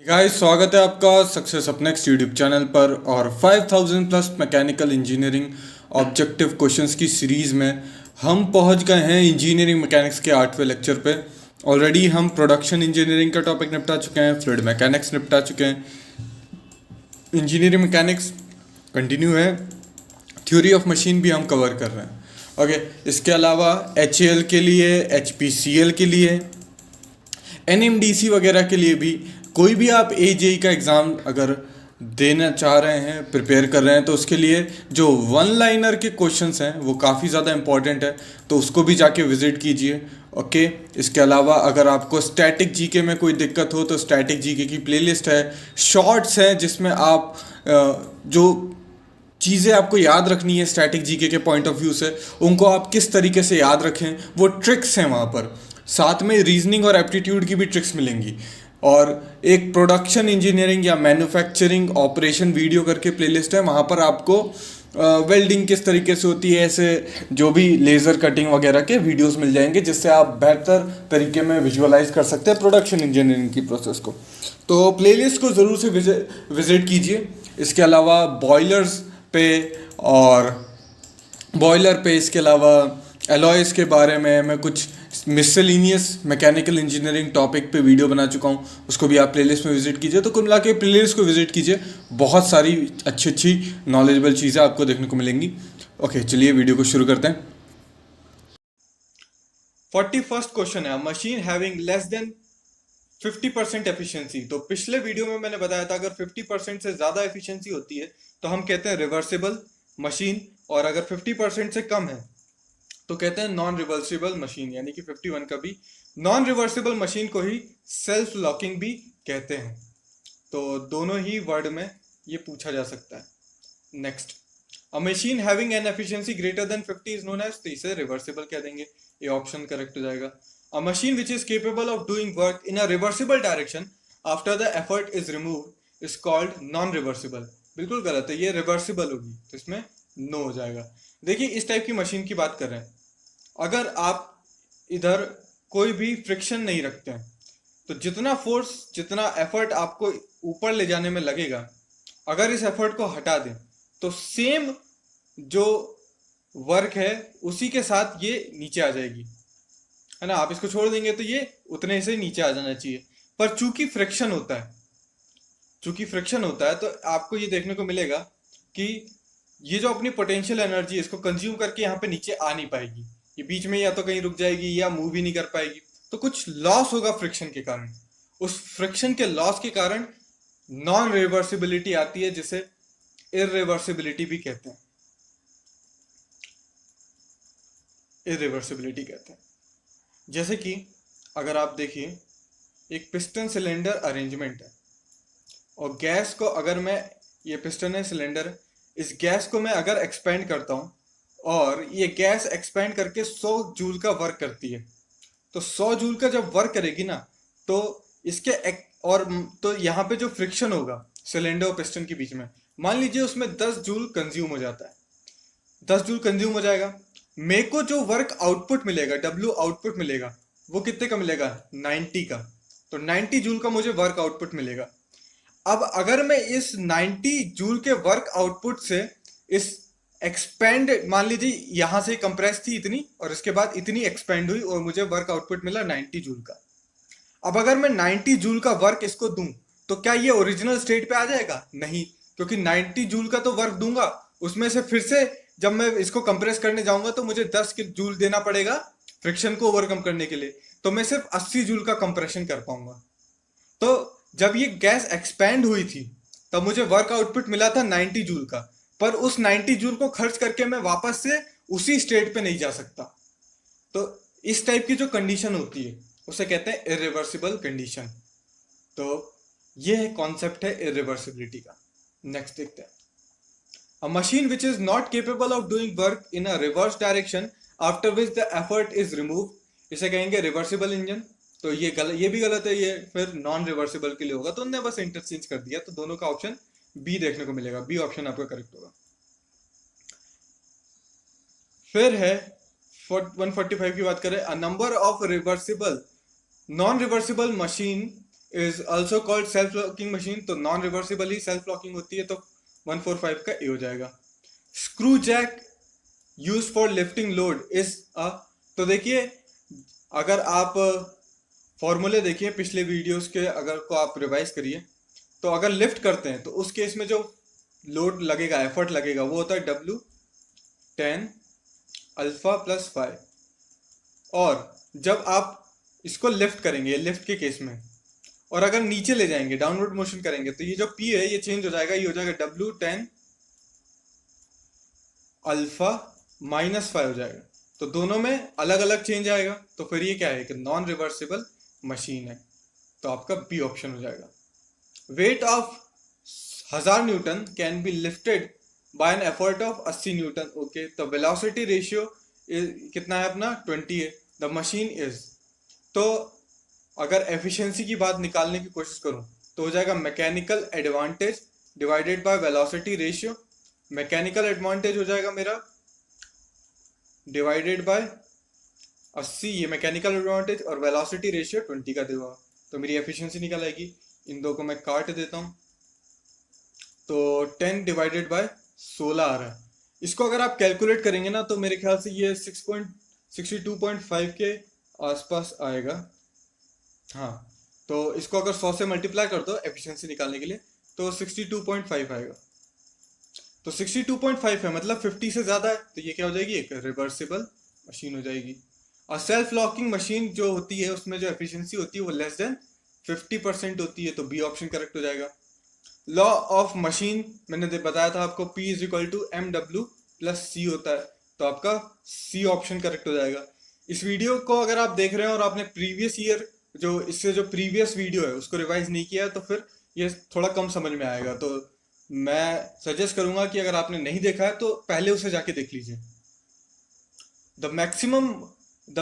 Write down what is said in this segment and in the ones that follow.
Guys, स्वागत है आपका सक्सेस अपनेक्स्ट यूट्यूब चैनल पर और 5000 plus mechanical engineering objective questions की सीरीज़ में हम पहुंच गए हैं इंजीनियरिंग मैकेनिक्स के 8वें लेक्चर पे। ऑलरेडी हम प्रोडक्शन इंजीनियरिंग का टॉपिक निपटा चुके हैं, फ्लूइड मैकेनिक्स निपटा चुके हैं। इंजीनियरिंग मैकेनिक्स कंटिन्यू है, थ्योरी ऑफ मशीन भी हम कवर कर रहे हैं। ओके, इसके अलावा HAL के लिए, HPCL के लिए, NMDC वगैरह के लिए भी कोई भी आप AJE का एग्ज़ाम अगर देना चाह रहे हैं, प्रिपेयर कर रहे हैं, तो उसके लिए जो वन लाइनर के क्वेश्चंस हैं वो काफ़ी ज़्यादा इंपॉर्टेंट है, तो उसको भी जाके विज़िट कीजिए। ओके, इसके अलावा अगर आपको स्टैटिक जीके में कोई दिक्कत हो तो स्टैटिक जीके की प्लेलिस्ट है, शॉर्ट्स हैं जिसमें आप जो चीज़ें आपको याद रखनी है स्टैटिक जीके के पॉइंट ऑफ व्यू से, उनको आप किस तरीके से याद रखें, वो ट्रिक्स हैं वहाँ पर। साथ में रीजनिंग और एप्टीट्यूड की भी ट्रिक्स मिलेंगी। और एक प्रोडक्शन इंजीनियरिंग या मैन्युफैक्चरिंग ऑपरेशन वीडियो करके प्लेलिस्ट है, वहाँ पर आपको वेल्डिंग किस तरीके से होती है, ऐसे जो भी लेज़र कटिंग वगैरह के वीडियोस मिल जाएंगे, जिससे आप बेहतर तरीके में विजुअलाइज कर सकते हैं प्रोडक्शन इंजीनियरिंग की प्रोसेस को। तो प्लेलिस्ट को ज़रूर से विजिट कीजिए। इसके अलावा बॉयलर्स पे और बॉयलर पे, इसके अलावा एलॉयज़ के बारे में मैं कुछ मिसलिनियस मैकेनिकल इंजीनियरिंग टॉपिक पे वीडियो बना चुका हूँ, उसको भी आप प्लेलिस्ट में विजिट कीजिए। तो कुल मिला के प्लेलिस्ट को विजिट कीजिए, बहुत सारी अच्छी नॉलेजेबल चीज़ें आपको देखने को मिलेंगी। ओके, चलिए वीडियो को शुरू करते हैं। 41st क्वेश्चन है, machine having less than 50% efficiency. तो पिछले वीडियो में मैंने बताया था अगर 50% से ज़्यादा एफिशिएंसी होती है तो हम कहते हैं रिवर्सिबल मशीन, और अगर 50% से कम है तो कहते हैं नॉन रिवर्सिबल मशीन, यानी कि 51 का भी। नॉन रिवर्सिबल मशीन को ही सेल्फ लॉकिंग भी कहते हैं। तो दोनों ही वर्ड में ये पूछा जा सकता है। Next, a machine having an efficiency greater than 50 is known as, तो इसे रिवर्सिबल कह देंगे, ये ऑप्शन करेक्ट हो जाएगा। अ machine which is capable of doing work in a reversible direction after the effort is remove is called non reversible. बिल्कुल गलत है, ये रिवर्सिबल होगी, तो इसमें नो हो जाएगा। देखिए, इस टाइप की मशीन की बात कर रहे हैं। अगर आप इधर कोई भी फ्रिक्शन नहीं रखते हैं तो जितना फोर्स, जितना एफर्ट आपको ऊपर ले जाने में लगेगा, अगर इस एफर्ट को हटा दें तो सेम जो वर्क है उसी के साथ ये नीचे आ जाएगी, है ना। आप इसको छोड़ देंगे तो ये उतने से नीचे आ जाना चाहिए। पर चूंकि फ्रिक्शन होता है, तो आपको ये देखने को मिलेगा कि ये जो अपनी पोटेंशियल एनर्जी है इसको कंज्यूम करके यहाँ पे नीचे आ नहीं पाएगी, ये बीच में या तो कहीं रुक जाएगी या मूव ही नहीं कर पाएगी। तो कुछ लॉस होगा फ्रिक्शन के कारण, उस फ्रिक्शन के लॉस के कारण नॉन रिवर्सिबिलिटी आती है, जिसे इरिवर्सिबिलिटी भी कहते हैं। इरिवर्सिबिलिटी कहते हैं। जैसे कि अगर आप देखिए, एक पिस्टन सिलेंडर अरेंजमेंट है और गैस को अगर मैं, ये पिस्टन है, सिलेंडर है, इस गैस को मैं अगर एक्सपेंड करता हूँ और ये गैस एक्सपेंड करके 100 जूल का वर्क करती है, तो 100 जूल का जब वर्क करेगी ना, तो और तो यहाँ पे जो फ्रिक्शन होगा सिलेंडर और पिस्टन के बीच में, मान लीजिए उसमें 10 जूल कंज्यूम हो जाता है, 10 जूल कंज्यूम हो जाएगा। मेरे को जो वर्क आउटपुट मिलेगा, डब्ल्यू आउटपुट मिलेगा, वो कितने का मिलेगा, 90 का। तो 90 जूल का मुझे वर्क आउटपुट मिलेगा। अब अगर मैं इस 90 जूल के वर्क आउटपुट से इस एक्सपेंड, मान लीजिए यहां से कंप्रेस थी इतनी और इसके बाद इतनी एक्सपेंड हुई और मुझे वर्क आउटपुट मिला 90 जूल का। अब अगर मैं 90 जूल का वर्क इसको दूं तो क्या ये ओरिजिनल स्टेट पे आ जाएगा? नहीं, क्योंकि 90 जूल का तो वर्क दूंगा, उसमें से फिर से जब मैं इसको कंप्रेस करने जाऊंगा तो मुझे 10 जूल देना पड़ेगा फ्रिक्शन को ओवरकम करने के लिए, तो मैं सिर्फ 80 जूल का कंप्रेशन कर पाऊंगा। तो जब ये गैस एक्सपैंड हुई थी तब मुझे वर्क आउटपुट मिला था 90 जूल का, पर उस 90 जूल को खर्च करके मैं वापस से उसी स्टेट पे नहीं जा सकता। तो इस टाइप की जो कंडीशन होती है उसे कहते हैं इरिवर्सिबल कंडीशन। तो ये है कॉन्सेप्ट है इरिवर्सिबिलिटी का। नेक्स्ट देखते हैं, अ machine which is not capable of doing work in a reverse direction after which the effort is remove, इसे कहेंगे रिवर्सिबल इंजन। तो ये भी गलत है, ये फिर नॉन रिवर्सिबल के लिए होगा, तो उन्होंने बस इंटरचेंज कर दिया, तो दोनों का ऑप्शन बी देखने को मिलेगा, बी ऑप्शन आपका करेक्ट होगा। फिर है 145 की बात करें, a number of reversible non reversible machine is also called self locking machine, तो नॉन रिवर्सिबल ही सेल्फ लॉकिंग होती है, तो 145 का ए हो जाएगा। Screw jack use for lifting load is a, तो देखिए अगर आप फॉर्मूले देखिए पिछले वीडियोस के, अगर को आप रिवाइज करिए, तो अगर लिफ्ट करते हैं तो उस केस में जो लोड लगेगा, एफर्ट लगेगा, वो होता है W10 अल्फा प्लस फाइव। और जब आप इसको लिफ्ट करेंगे लिफ्ट के केस में, और अगर नीचे ले जाएंगे डाउनवर्ड मोशन करेंगे, तो ये जो P है ये चेंज हो जाएगा, ये हो जाएगा W10 अल्फा माइनस फाइव हो जाएगा। तो दोनों में अलग अलग चेंज आएगा, तो फिर ये क्या है कि नॉन रिवर्सिबल मशीन है, तो आपका बी ऑप्शन हो जाएगा। Weight of 1000 Newton can be lifted bye an effort of 80 Newton. Okay, तो वेलोसिटी रेशियो कितना है अपना 20 है। द मशीन इज, तो अगर एफिशिएंसी की बात निकालने की कोशिश करूं तो हो जाएगा mechanical advantage divided by velocity ratio. Mechanical advantage हो जाएगा मेरा डिवाइडेड बाय 80, ये मैकेनिकल एडवांटेज, और वेलोसिटी रेशियो 20 का देगा, तो मेरी एफिशिएंसी निकल आएगी। इन दो को मैं काट देता हूँ, तो 10 डिवाइडेड बाय 16 आ रहा है। इसको अगर आप कैलकुलेट करेंगे ना तो मेरे ख्याल से ये 6.62.5 के आसपास आएगा। हाँ, तो इसको अगर 100 से मल्टीप्लाई कर दो एफिशिएंसी निकालने के लिए, तो 62.5 आएगा। तो 62.5 है, मतलब 50 से ज़्यादा है, तो ये क्या हो जाएगी, एक रिवर्सिबल मशीन हो जाएगी। और सेल्फ लॉकिंग मशीन जो होती है उसमें जो एफिशिएंसी होती है वो लेस देन 50% होती है, तो बी ऑप्शन करेक्ट हो जाएगा। लॉ ऑफ मशीन मैंने बताया था आपको, P is equal to MW plus C होता है, तो आपका C ऑप्शन करेक्ट हो जाएगा। इस वीडियो को अगर आप देख रहे हैं और आपने प्रीवियस ईयर जो इससे जो प्रीवियस वीडियो है उसको रिवाइज नहीं किया है, तो फिर ये थोड़ा कम समझ में आएगा। तो मैं सजेस्ट करूंगा कि अगर आपने नहीं देखा है तो पहले उसे जाके देख लीजिए। The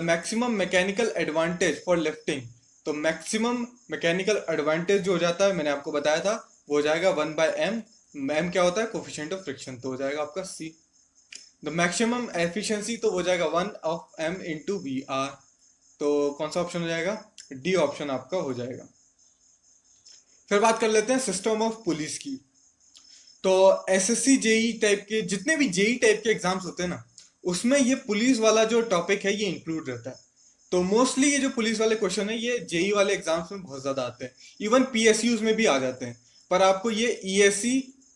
maximum mechanical advantage for lifting, तो मैक्सिमम मैकेनिकल एडवांटेज जो हो जाता है मैंने आपको बताया था, वो हो जाएगा 1/m। m क्या होता है, कोफिशिएंट ऑफ फ्रिक्शन, तो हो जाएगा आपका C। द मैक्सिमम एफिशिएंसी तो हो जाएगा 1/m इंटू VR, तो कौन सा ऑप्शन हो जाएगा, D ऑप्शन आपका हो जाएगा। फिर बात कर लेते हैं सिस्टम ऑफ पुलिस की। तो SSC जेई टाइप के जितने भी जेई टाइप के एग्जाम्स होते हैं ना, उसमें ये पुलिस वाला जो टॉपिक है ये इंक्लूड रहता है। तो मोस्टली ये जो पुलिस वाले क्वेश्चन है ये जेई वाले एग्जाम्स में बहुत ज्यादा आते हैं, इवन PSUs में भी आ जाते हैं, पर आपको ये ESC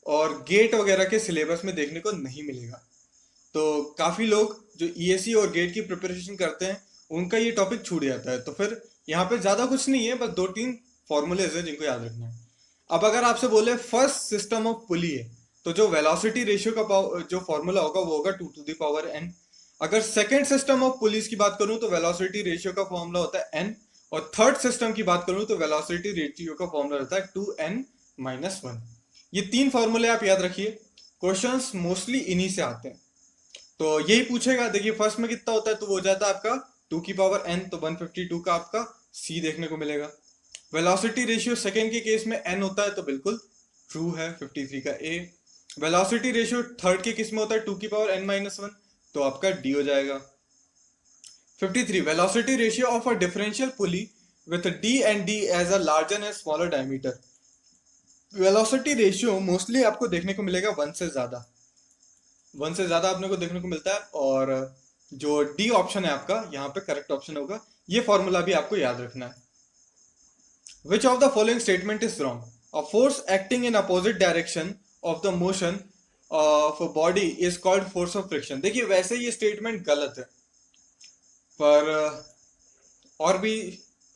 और गेट वगैरह के सिलेबस में देखने को नहीं मिलेगा। तो काफी लोग जो ESC और गेट की प्रिपरेशन करते हैं उनका ये टॉपिक छूट जाता है। तो फिर यहाँ पे ज्यादा कुछ नहीं है, बस 2-3 फॉर्मूलेज है जिनको याद रखना है। अब अगर आपसे बोले फर्स्ट सिस्टम ऑफ पुली है, तो जो वेलोसिटी रेशियो का जो फॉर्मूला होगा वो होगा 2⁴n। अगर सेकंड सिस्टम ऑफ पुलिस की बात करूं तो वेलोसिटी रेशियो का फॉर्मूला होता है n, और थर्ड सिस्टम की बात करूं तो वेलोसिटी रेशियो का फॉर्मूला होता है 2n-1। ये 3 फॉर्मूले आप याद रखिए, क्वेश्चंस मोस्टली इन्हीं से आते हैं। तो यही पूछेगा, देखिए फर्स्ट में कितना होता है, तो वो हो जाता है आपका 2⁴n, तो 152 का आपका C देखने को मिलेगा। वेलोसिटी रेशियो सेकेंड के केस में n होता है, तो बिल्कुल ट्रू है, 53 का A। वेलोसिटी रेशियो थर्ड के केस में होता है 2⁻n-1, तो आपका D हो जाएगा। 53 velocity ratio of a differential pulley with D and D as a larger and smaller diameter. Velocity ratio mostly आपको देखने को मिलेगा 1 से ज्यादा, 1 से ज्यादा आपने को देखने को मिलता है, और जो D ऑप्शन है आपका यहाँ पे करेक्ट ऑप्शन होगा। ये फॉर्मूला भी आपको याद रखना है। Which of the following statement is wrong? A force acting in opposite direction of the motion of a body is called force of friction। देखिए वैसे ये स्टेटमेंट गलत है, पर और भी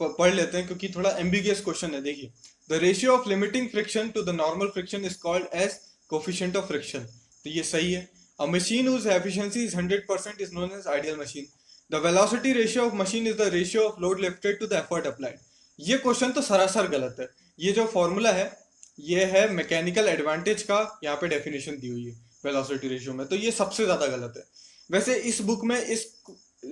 पढ़ लेते हैं क्योंकि थोड़ा एम्बिगियस क्वेश्चन है। देखिए, the ratio of limiting friction to the normal friction is called as coefficient of friction, तो ये सही है। A machine whose efficiency is 100% is known as ideal machine. The velocity ratio of machine is the ratio of load lifted to the effort applied। ये question तो सरासर गलत है। ये जो फॉर्मूला है ये है मैकेनिकल एडवांटेज का, यहाँ पे डेफिनेशन दी हुई है वेलोसिटी रेशियो में, तो ये सबसे ज्यादा गलत है। वैसे इस बुक में इस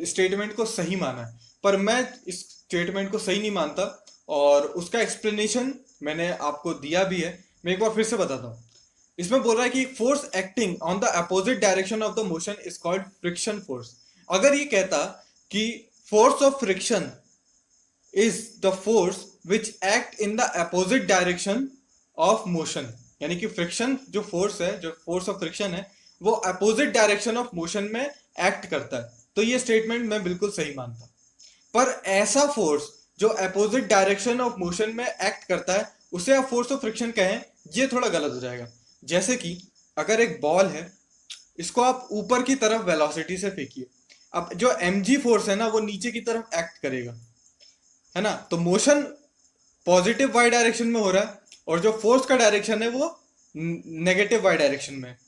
स्टेटमेंट को सही माना है, पर मैं इस स्टेटमेंट को सही नहीं मानता, और उसका एक्सप्लेनेशन मैंने आपको दिया भी है। मैं एक बार फिर से बताता हूँ। इसमें बोल रहा है कि force acting on the opposite direction of the motion is called friction force. अगर ये कहता कि force of friction is the force which act in the opposite direction of motion, यानी कि फ्रिक्शन जो फोर्स है, जो फोर्स ऑफ फ्रिक्शन है, वो अपोजिट डायरेक्शन ऑफ मोशन में एक्ट करता है। तो ये स्टेटमेंट मैं बिल्कुल सही मानता। पर ऐसा फोर्स जो अपोजिट डायरेक्शन ऑफ मोशन में एक्ट करता है उसे आप फोर्स ऑफ फ्रिक्शन कहें, ये थोड़ा गलत हो जाएगा। जैसे कि अगर एक बॉल है, इसको आप ऊपर की तरफ वेलोसिटी से फेंकिए, अब जो mg फोर्स है ना वो नीचे की तरफ एक्ट करेगा, है ना। तो मोशन पॉजिटिव वाई डायरेक्शन में हो रहा है और जो फोर्स का डायरेक्शन है वो नेगेटिव वाई डायरेक्शन में है।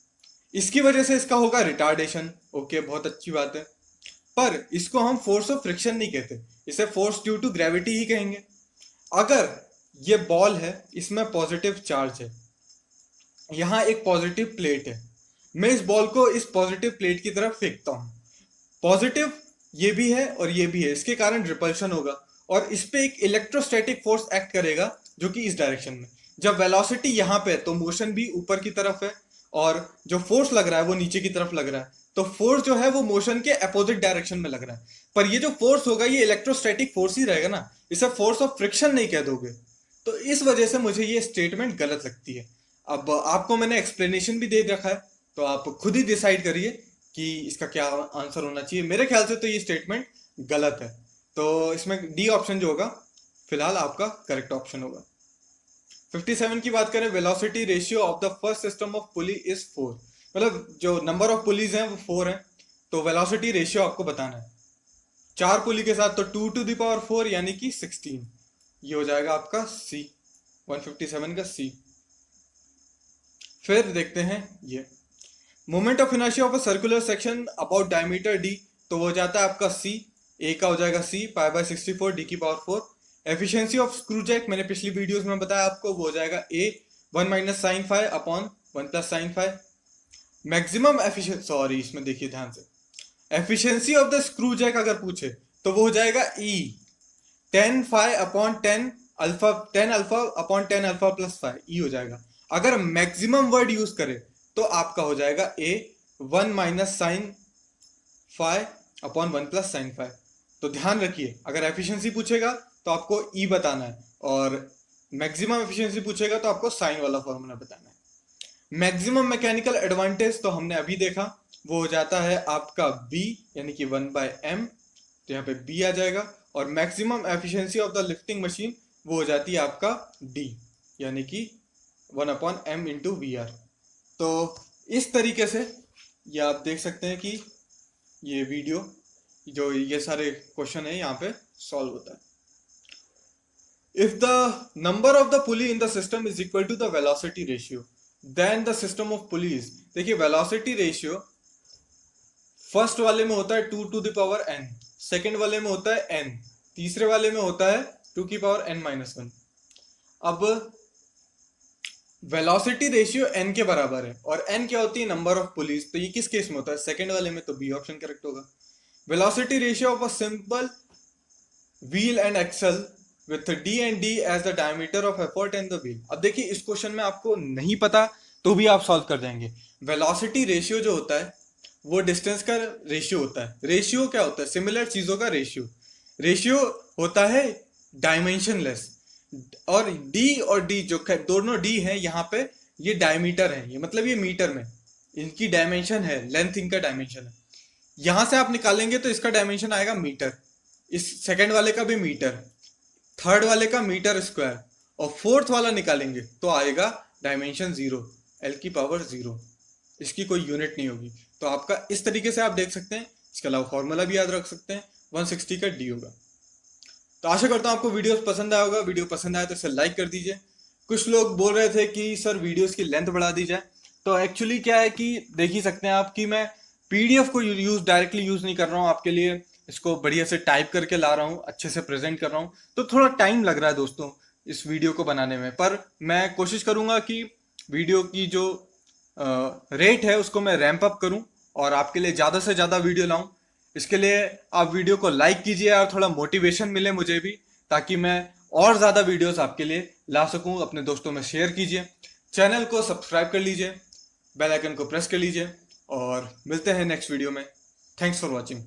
इसकी वजह से इसका होगा रिटार्डेशन। ओके, बहुत अच्छी बात है। पर इसको हम फोर्स ऑफ फ्रिक्शन नहीं कहते, इसे फोर्स ड्यू टू ग्रेविटी ही कहेंगे। अगर ये बॉल है, इसमें पॉजिटिव चार्ज है, यहाँ एक पॉजिटिव प्लेट है, मैं इस बॉल को इस पॉजिटिव प्लेट की तरफ फेंकता हूँ। पॉजिटिव ये भी है और ये भी है, इसके कारण रिपल्शन होगा और इस पे एक इलेक्ट्रोस्टैटिक फोर्स एक्ट करेगा जो कि इस डायरेक्शन में। जब वेलोसिटी यहाँ पे है तो मोशन भी ऊपर की तरफ है और जो फोर्स लग रहा है वो नीचे की तरफ लग रहा है। तो फोर्स जो है वो मोशन के अपोजिट डायरेक्शन में लग रहा है। पर ये जो फोर्स होगा ये इलेक्ट्रोस्टैटिक फोर्स ही रहेगा ना, इसे फोर्स ऑफ फ्रिक्शन नहीं कह दोगे। तो इस वजह से मुझे ये स्टेटमेंट गलत लगती है। अब आपको मैंने एक्सप्लेनेशन भी दे रखा है, तो आप खुद ही डिसाइड करिए कि इसका क्या आंसर होना चाहिए। मेरे ख्याल से तो ये स्टेटमेंट गलत है, तो इसमें डी ऑप्शन जो होगा फिलहाल आपका करेक्ट ऑप्शन होगा। 57 की बात करें, velocity ratio of the first system of pulley is 4, मतलब जो नंबर ऑफ पुलीज हैं वो 4 हैं, तो वेलोसिटी रेशियो आपको बताना है। 4 पुली के साथ तो 2 टू द पावर 4 यानी कि 16, ये हो जाएगा आपका सी, 157 का सी। फिर देखते हैं ये moment of inertia of a circular section about diameter D, तो वो हो जाता है आपका सी, ए का हो जाएगा सी पाई बाय 64 डी की power 4। Efficiency of screw jack मैंने पिछली वीडियोस में बताया आपको, वो हो जाएगा A 1 minus sine five upon 1 plus sine five. Maximum efficiency, sorry इसमें देखिए ध्यान से, efficiency of the screw jack अगर पूछे तो वो हो जाएगा E 10 five upon 10 alpha, 10 alpha upon 10 alpha plus 5, E हो जाएगा। अगर मैक्सिमम वर्ड यूज करे तो आपका हो जाएगा A 1 minus sine five upon 1 plus sine five. तो ध्यान रखिए, अगर एफिशिएंसी पूछेगा तो आपको ई बताना है और मैक्सिमम एफिशिएंसी पूछेगा तो आपको साइन वाला फॉर्मूला बताना है। मैक्सिमम मैकेनिकल एडवांटेज तो हमने अभी देखा, वो हो जाता है आपका बी यानी कि 1 बाय एम, तो यहाँ पे बी आ जाएगा। और maximum efficiency of the lifting machine वो हो जाती है आपका डी यानी कि 1 upon M into V R. तो इस तरीके से ये आप देख सकते हैं कि ये वीडियो जो ये सारे क्वेश्चन है यहाँ पे सॉल्व होता है। If the number of the pulley in the system is equal to the velocity ratio then the system of pulleys. देखिए वेलोसिटी रेशियो फर्स्ट वाले में होता है 2 to the power n, second वाले में होता है n, तीसरे वाले में होता है 2 की पावर n माइनस 1। अब वेलोसिटी रेशियो n के बराबर है और n क्या होती है, नंबर ऑफ पुलीज, तो ये किस केस में होता है, सेकंड वाले में, तो बी ऑप्शन करेक्ट होगा। Velocity ratio of a simple wheel and axle with D and D as the diameter of effort and the wheel. अब देखिए इस क्वेश्चन में आपको नहीं पता तो भी आप सॉल्व कर जाएंगे। वेलोसिटी रेशियो जो होता है वो डिस्टेंस का रेशियो होता है। रेशियो क्या होता है, सिमिलर चीजों का रेशियो। रेशियो होता है डायमेंशनलेस, और डी जो दोनों डी है यहाँ पे ये डायमीटर है, ये मतलब ये मीटर में इनकी डायमेंशन है, लेंथ इनका डायमेंशन है। यहां से आप निकालेंगे तो इसका डायमेंशन आएगा मीटर, इस सेकंड वाले का भी मीटर, थर्ड वाले का मीटर स्क्वायर, और फोर्थ वाला निकालेंगे तो आएगा डायमेंशन 0, एल की पावर 0, इसकी कोई यूनिट नहीं होगी। तो आपका इस तरीके से आप देख सकते हैं। इसके अलावा फॉर्मूला भी याद रख सकते हैं, 160 का डी होगा। तो आशा करता हूं आपको वीडियो पसंद आया होगा। वीडियो पसंद आया तो इसे लाइक कर दीजिए। कुछ लोग बोल रहे थे कि सर वीडियोस की लेंथ बढ़ा दी जाए, तो एक्चुअली क्या है कि देख ही सकते हैं आप कि मैं पीडीएफ को डायरेक्टली यूज नहीं कर रहा हूँ आपके लिए, इसको बढ़िया से टाइप करके ला रहा हूँ, अच्छे से प्रेजेंट कर रहा हूँ, तो थोड़ा टाइम लग रहा है दोस्तों इस वीडियो को बनाने में। पर मैं कोशिश करूंगा कि वीडियो की जो रेट है उसको मैं रैंप अप करूं और आपके लिए ज़्यादा से ज़्यादा वीडियो लाऊं। इसके लिए आप वीडियो को लाइक कीजिए और थोड़ा मोटिवेशन मिले मुझे भी, ताकि मैं और ज़्यादा वीडियोस आपके लिए ला सकूं। अपने दोस्तों में शेयर कीजिए, चैनल को सब्सक्राइब कर लीजिए, बेल आइकन को प्रेस कर लीजिए, और मिलते हैं नेक्स्ट वीडियो में। Thanks for watching.